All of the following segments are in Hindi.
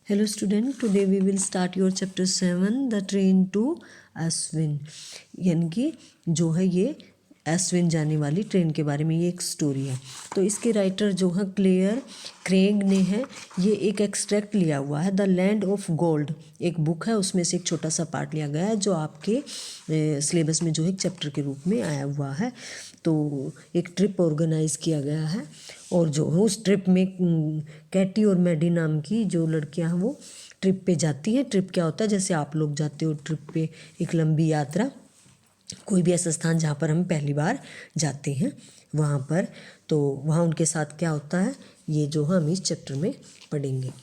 Hello student, today we will start your chapter 7 the train to Aswin। यानी कि जो है ये एस्विन जाने वाली ट्रेन के बारे में ये एक स्टोरी है। तो इसके राइटर जो है क्लेयर क्रेग ने है, ये एक एक्सट्रैक्ट लिया हुआ है द लैंड ऑफ गोल्ड, एक बुक है, उसमें से एक छोटा सा पार्ट लिया गया है जो आपके सिलेबस में जो है एक चैप्टर के रूप में आया हुआ है। तो एक ट्रिप ऑर्गेनाइज किया गया है और जो है उस ट्रिप में कैटी और मैडी नाम की जो लड़कियां हैं वो ट्रिप पे जाती हैं। ट्रिप क्या होता है, जैसे आप लोग जाते हो ट्रिप पे, एक लंबी यात्रा, कोई भी ऐसा स्थान जहाँ पर हम पहली बार जाते हैं वहाँ पर, तो वहाँ उनके साथ क्या होता है ये जो हम इस चैप्टर में पढ़ेंगे।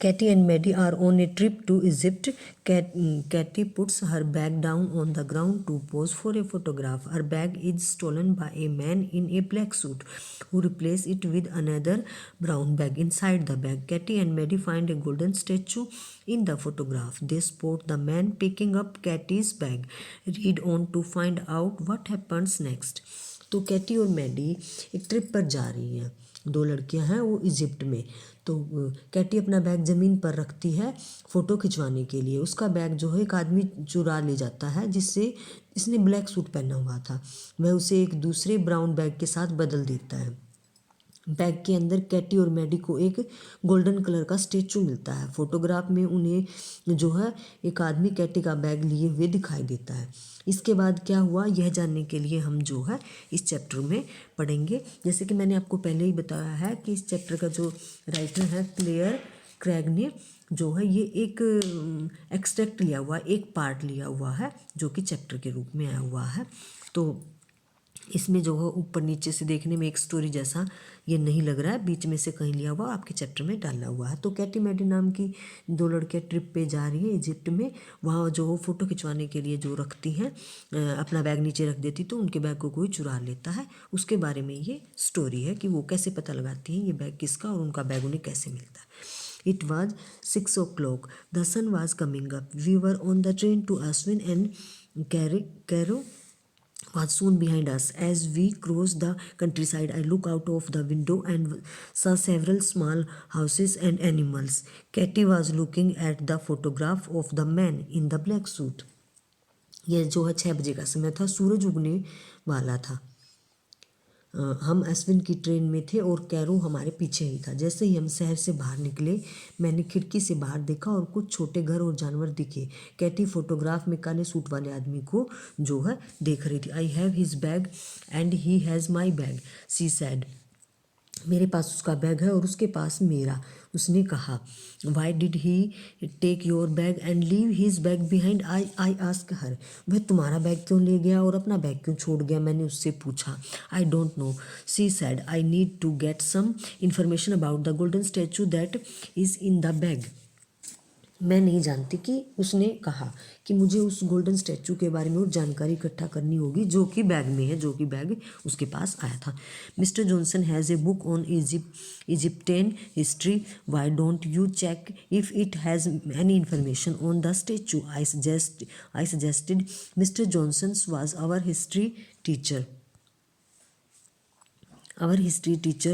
Katie and Maddie are on a trip to Egypt. Katie puts her bag down on the ground to pose for a photograph. Her bag is stolen by a man in a black suit who replaces it with another brown bag. Inside the bag, Katie and Maddie find a golden statue in the photograph. They spot the man picking up Katie's bag. Read on to find out what happens next. तो कैटी और मैडी एक ट्रिप पर जा रही हैं, दो लड़कियां हैं वो इजिप्ट में। तो कैटी अपना बैग ज़मीन पर रखती है फ़ोटो खिंचवाने के लिए। उसका बैग जो है एक आदमी चुरा ले जाता है, जिससे इसने ब्लैक सूट पहना हुआ था, वह उसे एक दूसरे ब्राउन बैग के साथ बदल देता है। बैग के अंदर कैटी और मैडी को एक गोल्डन कलर का स्टेचू मिलता है। फोटोग्राफ में उन्हें जो है एक आदमी कैटी का बैग लिए हुए दिखाई देता है। इसके बाद क्या हुआ यह जानने के लिए हम जो है इस चैप्टर में पढ़ेंगे। जैसे कि मैंने आपको पहले ही बताया है कि इस चैप्टर का जो राइटर है क्लेयर क्रेग ने जो है ये एक एक्सट्रैक्ट लिया हुआ, एक पार्ट लिया हुआ है जो कि चैप्टर के रूप में आया हुआ है। तो इसमें जो है ऊपर नीचे से देखने में एक स्टोरी जैसा ये नहीं लग रहा है, बीच में से कहीं लिया हुआ आपके चैप्टर में डाला हुआ है। तो कैटी मैडी नाम की दो लड़कियां ट्रिप पे जा रही हैं इजिप्ट में। वहाँ जो वो फ़ोटो खिंचवाने के लिए जो रखती हैं, अपना बैग नीचे रख देती तो उनके बैग को कोई चुरा लेता है। उसके बारे में ये स्टोरी है कि वो कैसे पता लगाती हैं ये बैग किसका और उनका बैग उन्हें कैसे मिलता है। It was 6 o'clock. The sun was coming up. We were on the train to Aswin and Cairo was soon behind us. As we crossed the countryside, I looked out of the window and saw several small houses and animals. Katie was looking at the photograph of the man in the black suit. यह जो है 6 बजे का समय था, सूरज उगने वाला था। हम अश्विन की ट्रेन में थे और कैरो हमारे पीछे ही था। जैसे ही हम शहर से बाहर निकले, मैंने खिड़की से बाहर देखा और कुछ छोटे घर और जानवर दिखे। कैटी फोटोग्राफ में काले सूट वाले आदमी को जो है देख रही थी। I have his bag and he has my bag, she said. मेरे पास उसका बैग है और उसके पास मेरा, उसने कहा। Why did he take your bag and leave his bag behind, I ask her. वह तुम्हारा बैग क्यों ले गया और अपना बैग क्यों छोड़ गया, मैंने उससे पूछा। I don't know, she said, I need to get some information about the golden statue that is in the bag. मैं नहीं जानती कि उसने कहा कि मुझे उस गोल्डन स्टैचू के बारे में और जानकारी इकट्ठा करनी होगी जो कि बैग में है, जो कि बैग उसके पास आया था। Mister Johnson has a book on Egyptian history, why don't you check if it has any information on the statue, I suggested. Mister Johnson was our history teacher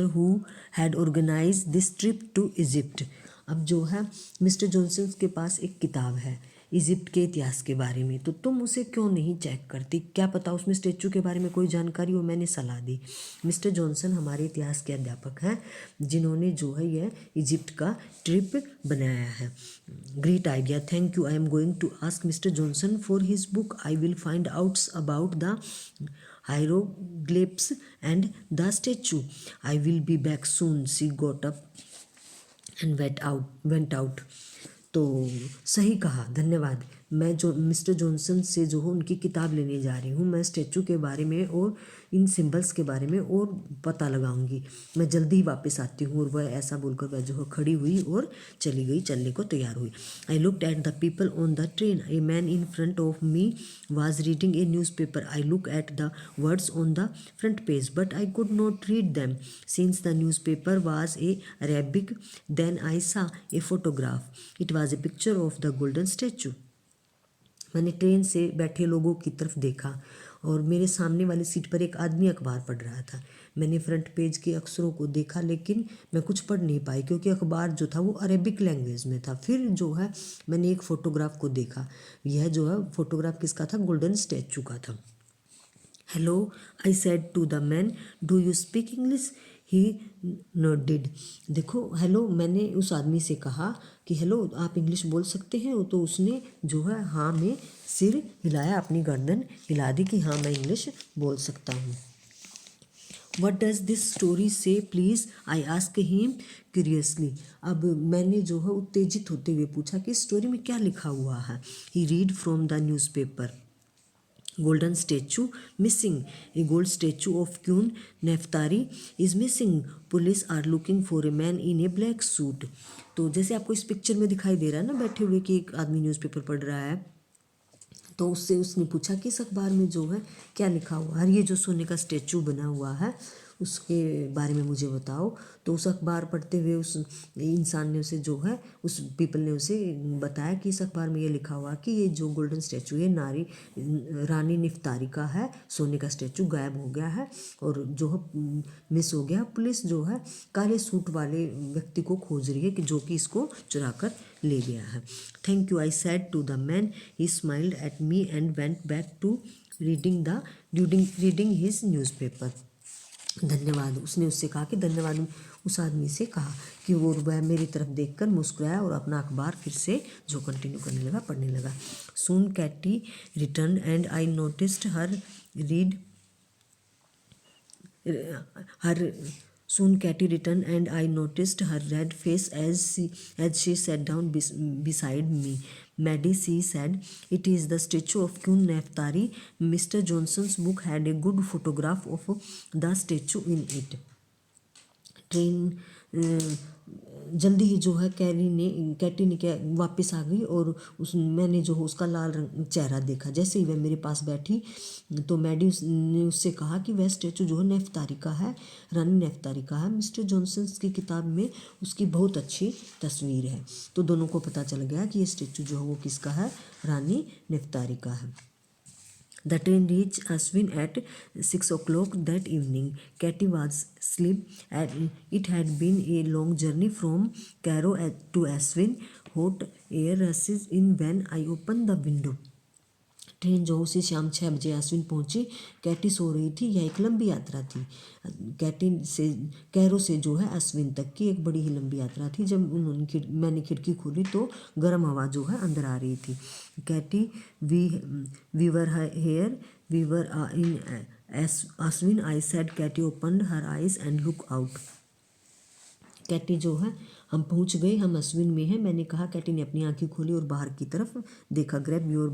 who had organized this trip to Egypt। अब जो है मिस्टर जॉनसन के पास एक किताब है इजिप्ट के इतिहास के बारे में, तो तुम उसे क्यों नहीं चेक करती, क्या पता उसमें स्टेचू के बारे में कोई जानकारी हो। मैंने सलाह दी। मिस्टर जॉनसन हमारे इतिहास के अध्यापक हैं जिन्होंने जो है यह इजिप्ट का ट्रिप बनाया है। Great idea, thank you. I am going to ask mister Johnson for his book, I will find outs about the hieroglyphs and the statue. I will be back soon. She got up and went out. तो सही कहा, धन्यवाद। मैं जो मिस्टर जॉनसन से जो हूँ उनकी किताब लेने जा रही हूँ। मैं स्टैचू के बारे में और इन सिंबल्स के बारे में और पता लगाऊंगी। मैं जल्दी ही वापस आती हूँ। और वह ऐसा बोलकर वह जो है खड़ी हुई और चली गई, चलने को तैयार हुई। I looked at the people on the train. A man in front of me was reading a newspaper. I looked at the words on the front page, but I could not read them since the newspaper was a Arabic. Then I saw a photograph. It was a picture of the golden statue. मैंने ट्रेन से बैठे लोगों की तरफ देखा और मेरे सामने वाली सीट पर एक आदमी अखबार पढ़ रहा था। मैंने फ्रंट पेज के अक्षरों को देखा, लेकिन मैं कुछ पढ़ नहीं पाई क्योंकि अखबार जो था वो अरेबिक लैंग्वेज में था। फिर जो है मैंने एक फ़ोटोग्राफ को देखा। यह जो है फ़ोटोग्राफ किसका था? गोल्डन स्टैचू का था। Hello, I said to the man, do you speak English? He nodded. देखो, हेलो, मैंने उस आदमी से कहा कि हेलो, आप इंग्लिश बोल सकते हैं? तो उसने जो है हाँ में सिर हिलाया, अपनी गर्दन हिला दी कि हाँ मैं इंग्लिश बोल सकता हूँ। वट डज दिस स्टोरी से please? I ask him curiously. अब मैंने जो है उत्तेजित होते हुए पूछा कि स्टोरी में क्या लिखा हुआ है। He read from the newspaper, golden statue missing, a gold statue of Queen Nefertari is missing, police are looking for a man in a black suit। तो जैसे आपको इस पिक्चर में दिखाई दे रहा है ना, बैठे हुए कि एक आदमी न्यूज़पेपर पढ़ रहा है, तो उससे उसने पूछा कि इस अखबार में जो है क्या लिखा हुआ है, ये जो सोने का स्टेचू बना हुआ है उसके बारे में मुझे बताओ। तो उस अखबार पढ़ते हुए उस इंसान ने उसे जो है, उस पीपल ने उसे बताया कि इस अखबार में ये लिखा हुआ कि ये जो गोल्डन स्टैचू है रानी निफ्तारी का है। सोने का स्टैचू गायब हो गया है और जो है मिस हो गया। पुलिस जो है काले सूट वाले व्यक्ति को खोज रही है कि जो कि इसको चुरा कर ले गया है। Thank you, I said to the man. He smiled at me and went back to reading his newspaper. धन्यवाद, उसने उससे कहा कि धन्यवाद। उस आदमी से कहा कि वह मेरी तरफ देखकर मुस्कुराया और अपना अखबार फिर से जो कंटिन्यू करने लगा, पढ़ने लगा। Soon Katy return and I noticed her soon Katy returned and I noticed her red face as she sat down beside me. Maddie, she said, it is the statue of Queen Nefertari. Mr. Johnson's book had a good photograph of the statue in it. Train जल्दी ही जो है कैटी ने क्या वापस आ गई और मैंने जो उसका लाल रंग चेहरा देखा। जैसे ही वह मेरे पास बैठी तो मैडी ने उससे कहा कि वह स्टैचू जो है नेफ्तारी का है, रानी नेफ्तारी का है। मिस्टर जॉनसन की किताब में उसकी बहुत अच्छी तस्वीर है। तो दोनों को पता चल गया कि ये स्टैचू जो है वो किसका है? रानी नेफ्तारी का है। The train reached Aswin at 6 o'clock that evening. Katy was asleep. It had been a long journey from Cairo to Aswin. Hot air rushes in when I opened the window. Train जो उसी शाम 6 बजे अश्विन पहुंची। कैटी सो रही थी। यह एक लंबी यात्रा थी। कैरो से जो है अश्विन तक की एक बड़ी ही लंबी यात्रा थी। जब मैंने खिड़की खोली तो गर्म हवा जो है अंदर आ रही थी। Katie, we were here, we were in Aswan, I said. Katie opened her eyes and look out. Katie जो है, हम पहुंच गए, हम अश्विन में हैं, मैंने कहा। कैटी ने अपनी आंखें खोली और बाहर की तरफ देखा। Grab your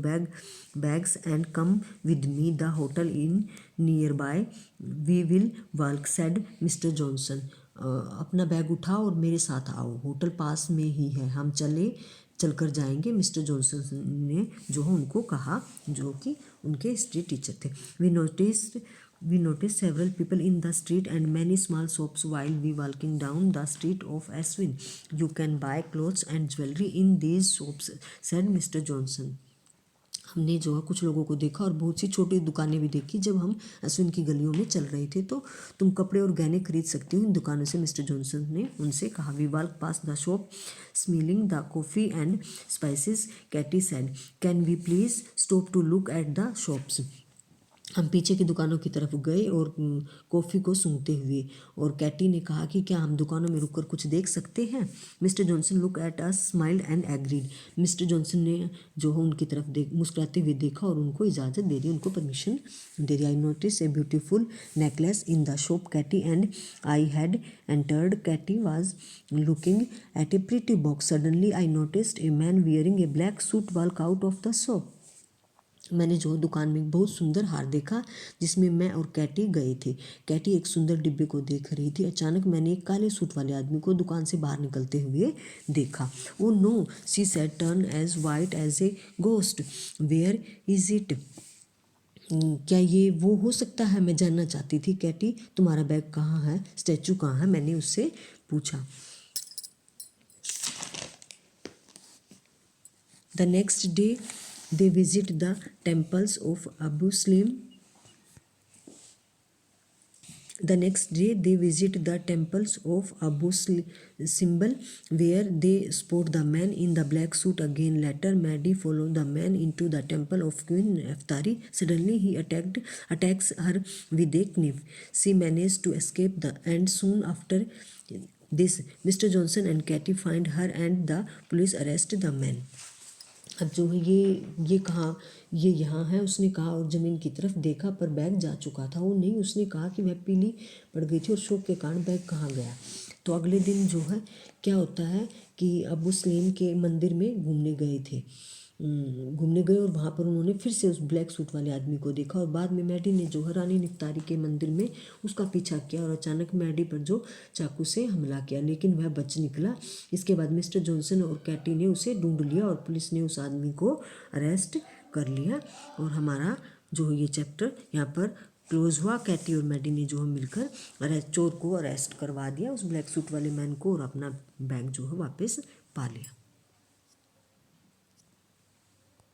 bags and come with me, the hotel inn near by, we will walk, said mister Johnson. अपना बैग उठाओ और मेरे साथ आओ, होटल पास में ही है, हम चलकर जाएंगे, मिस्टर जॉनसन ने जो है उनको कहा, जो कि उनके हिस्ट्री टीचर थे। We noticed several people in the street and many small shops while we walking down the street of Aswin. You can buy clothes and jewelry in these shops, said Mr. Johnson. हमने जो है कुछ लोगों को देखा और बहुत सी छोटी दुकानें भी देखी। जब हम अश्विन की गलियों में चल रहे थे तो तुम कपड़े और गहने खरीद सकती हो इन दुकानों से, मिस्टर जॉनसन ने उनसे कहा। We walk past the shop smelling the coffee and spices, Katie said. Can we please stop to look at the shops. हम पीछे की दुकानों की तरफ गए और कॉफ़ी को सूंघते हुए, और कैटी ने कहा कि क्या हम दुकानों में रुककर कुछ देख सकते हैं। Mister Johnson look at us, smiled and agreed. Mister Johnson ने जो है उनकी तरफ मुस्कुराते हुए देखा और उनको इजाज़त दे दी, उनको परमिशन दे दी। I notice a beautiful necklace in the shop, Katie and I had entered. Katie was looking at a pretty box. Suddenly I noticed a man wearing a black suit walk out of the shop. मैंने जो दुकान में बहुत सुंदर हार देखा जिसमें मैं और कैटी गए थे। कैटी एक सुंदर डिब्बे को देख रही थी। अचानक मैंने एक काले सूट वाले आदमी को दुकान से बाहर निकलते हुए देखा। Oh no, she said, turn as white as a ghost, where is it. क्या ये वो हो सकता है? मैं जानना चाहती थी। कैटी, तुम्हारा बैग कहाँ है? स्टैचू कहाँ है? मैंने उससे पूछा। The next day they visit the temples of Abu Slim The next day they visit the temples of Abu Simbel, where they spot the man in the black suit again. Later, Maddie follows the man into the temple of Queen Nefertari. Suddenly, he attacks her with a knife. She manages to escape, and soon after this, Mr. Johnson and Katie find her, and the police arrest the man. अब जो है ये कहा, ये यहाँ है, उसने कहा और ज़मीन की तरफ देखा पर बैग जा चुका था। वो नहीं, उसने कहा कि वह पीली पड़ गई थी और शोक के कारण बैग कहाँ गया। तो अगले दिन जो है क्या होता है कि अबू सलीम के मंदिर में घूमने गए और वहाँ पर उन्होंने फिर से उस ब्लैक सूट वाले आदमी को देखा और बाद में मैडी ने जो है रानी निफ्तारी के मंदिर में उसका पीछा किया और अचानक मैडी पर जो चाकू से हमला किया, लेकिन वह बच निकला। इसके बाद मिस्टर जॉनसन और कैटी ने उसे ढूंढ लिया और पुलिस ने उस आदमी को अरेस्ट कर लिया और हमारा जो ये चैप्टर यहाँ पर क्लोज हुआ। कैटी और मैडी ने जो है मिलकर चोर को अरेस्ट करवा दिया, उस ब्लैक सूट वाले मैन को, और अपना बैग जो है वापस पा लिया।